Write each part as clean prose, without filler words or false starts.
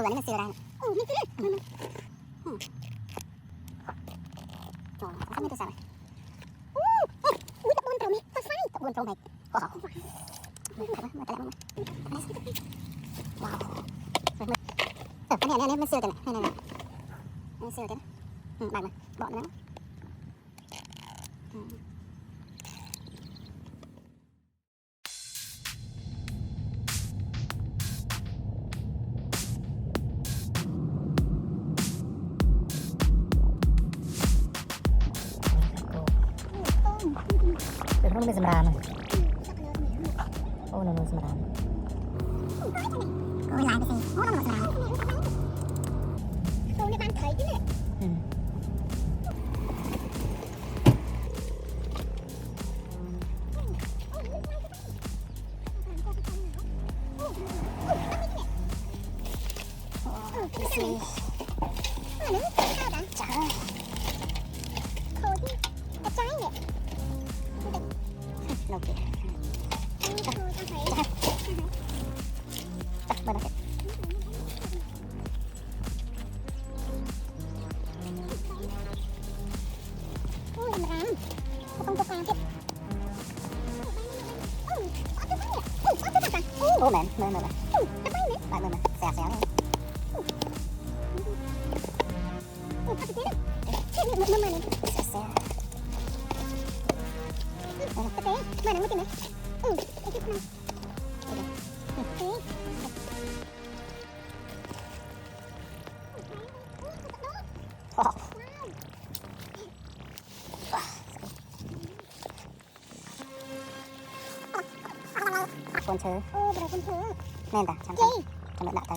อันนี้มันซื้อได้นี่คือเขาไม่ได้ใส่ตะบุญตรงนี้ตะไฟตะบุญตรงไหนว้าวมาแต่ละว้าวอันนี้มันซื้อกันนี่มันซื้อกันบางมาบอกนะเดี๋ยวต้องเป็นสำราญโอ้โนสำราญโอ้ยลายไปสิโอ้โนสำราญโอ้ในบ้านเคยที่เนี่ยโอ้แมนเมื่อแซ่บเลยคนเชื้อโอ้บริคนเชื้อแม่นแต่ฉันจะไม่ละใจ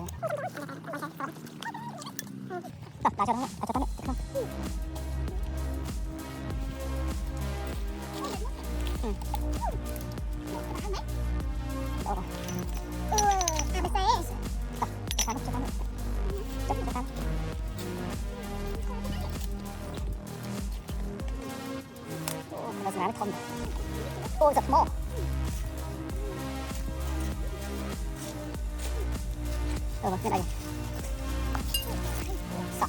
ตาจะต้องเนี่ยตาจะต้องเนี่ยเอาไปเอาไปใส่จะทำจะทำโอ้เราจะไม่ทนโอ้จับโม่cái này sợ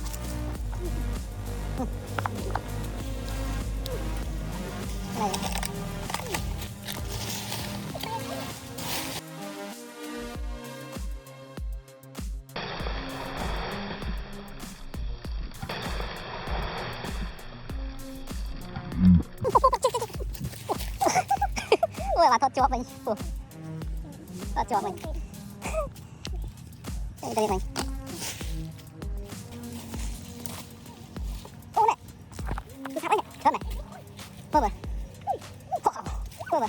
cái này ui bà thật chó mình thật chó mình đây này ô này cái tháp ấy thơm này thơm rồi thơm rồi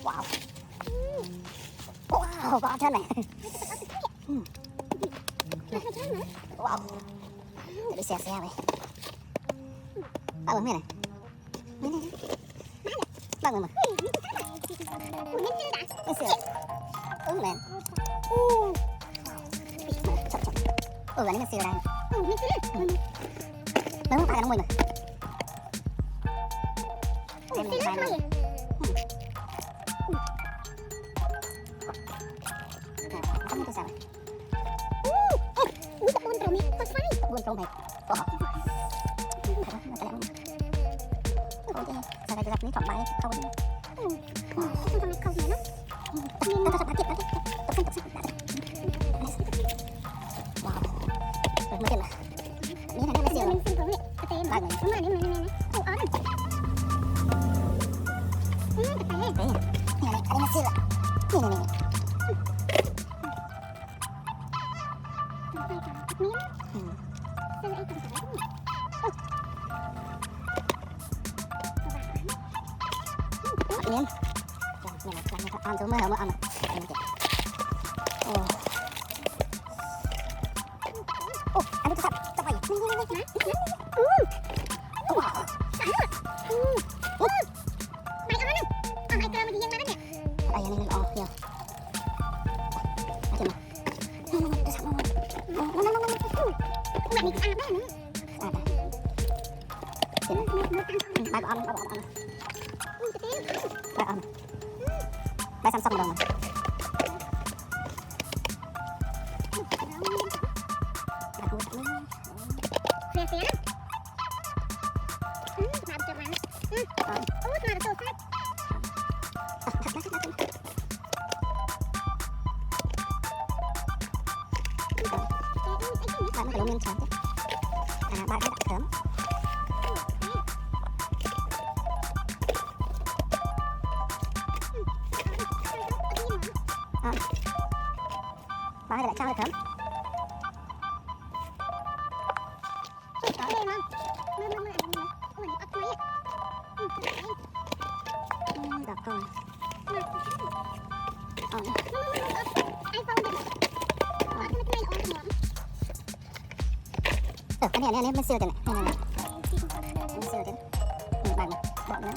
wow wow có chân này wow đi xe này ba bấm này ba bấm mà lênอันนี้มันซีลได้ไม่ซีแล้วมันตายกันทั้งหมดเลยเต็มตายเลยต้องมีตัวสั่งตะบุญตรงนี้ตะไฟตะบุญตรงไหนโอ้โหมาแต่ละโอเคใส่กระดาษนี้ถอดใบเข้าไปทำไมเข้าเนี่ยนะต้องจับพัดเก็บนะตกเส้นไม่เป็นไรนี่ทางนี้ไม่เสียวมันเป็นตัวเต็มบ้านเลยประมาณนี้มันถูกอ้อนกระต่ายนี่อะไรอันนี้มันเสียวนี่ăn xuống mới hở mới ănโอ้อันนี้ก็จับไปนี่ว้าวไปเอาหนึ่งเอาไอ้เกลือมาดียังไงเนี่ยไอ้ยังนี่อ๋อเดียวเอาเก็บมาจะสับมันแบบนี้ก็อาบได้นะอาบได้เก็บไปเอาไปซัมซุงมาลงมา bạn mới phải miếng chén chứ. Bạn đã đặt sớm. Bạn lại trao được sớm. Được rồi. Cái này mình siêu tiền này. Này. Mình siêu tiền. Bạn này, bọn nó.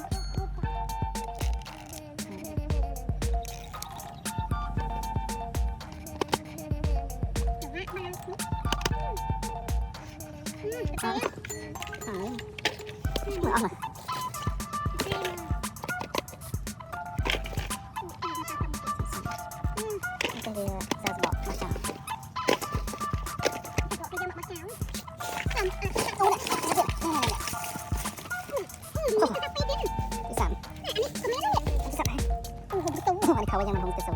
Mở ông à. Cái gì giờ bỏ mặt trào. Kau yang mahal tu.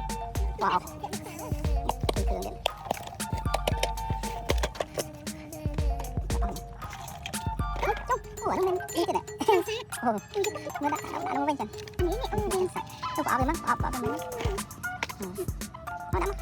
Wow. Itu dia. Oh, ada main ini tidak? Oh, ada main kan? Ini tu apa memang? Apa memang? Ada mah.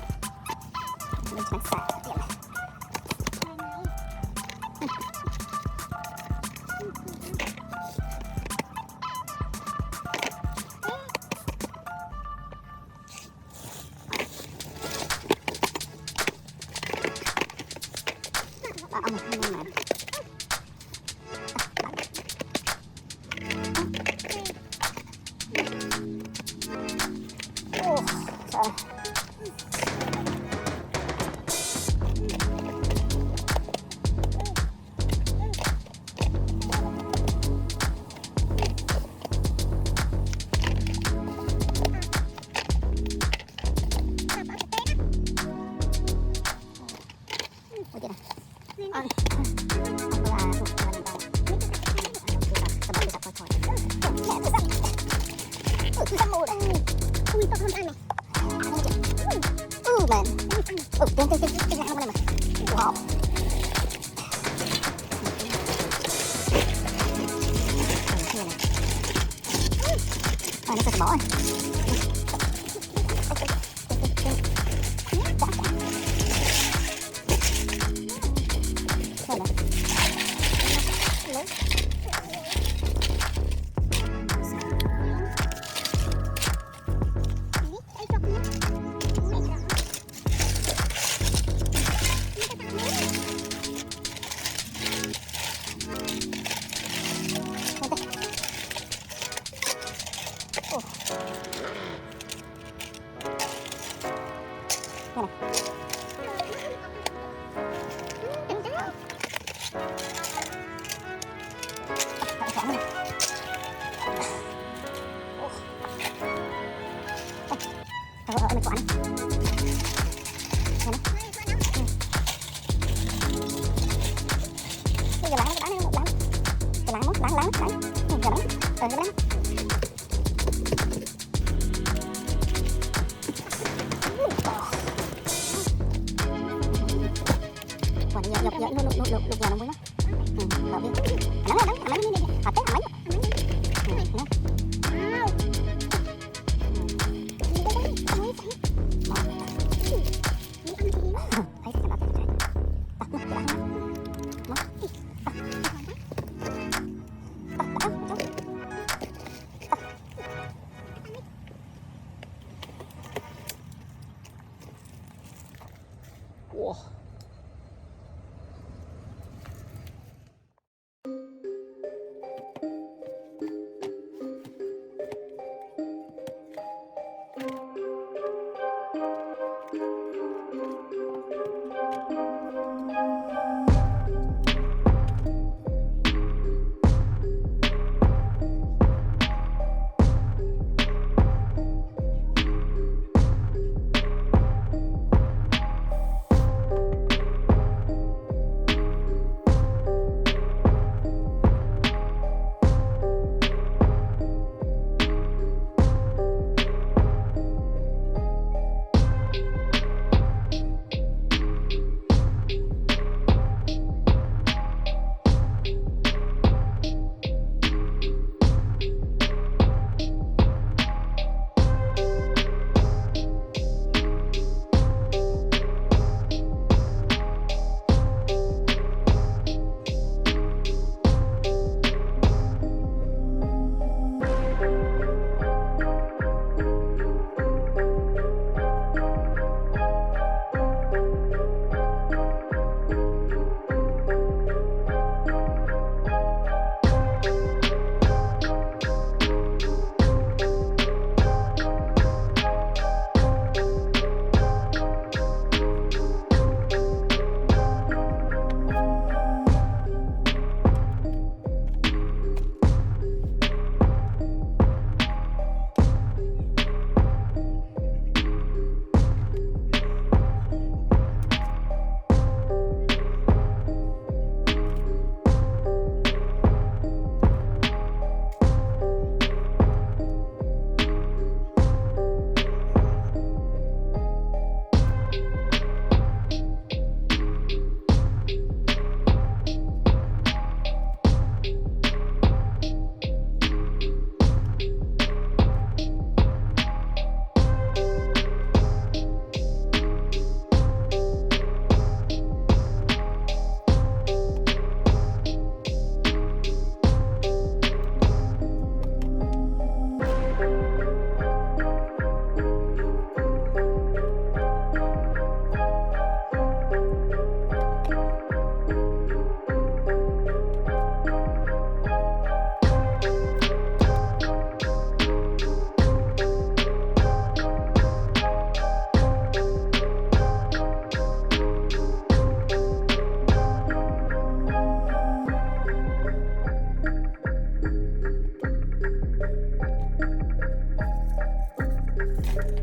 Macam mana? Wow. Nó sẽ bỏ rồi. Mình quả này. Bây giờ láng cái đá này, láng mốt, láng. Giờ láng. Giờ láng. Quả này nhập vào nó mới nó. Bảo đi. Nắng đi. Hạt tới hạt mấy. เ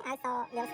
I saw there's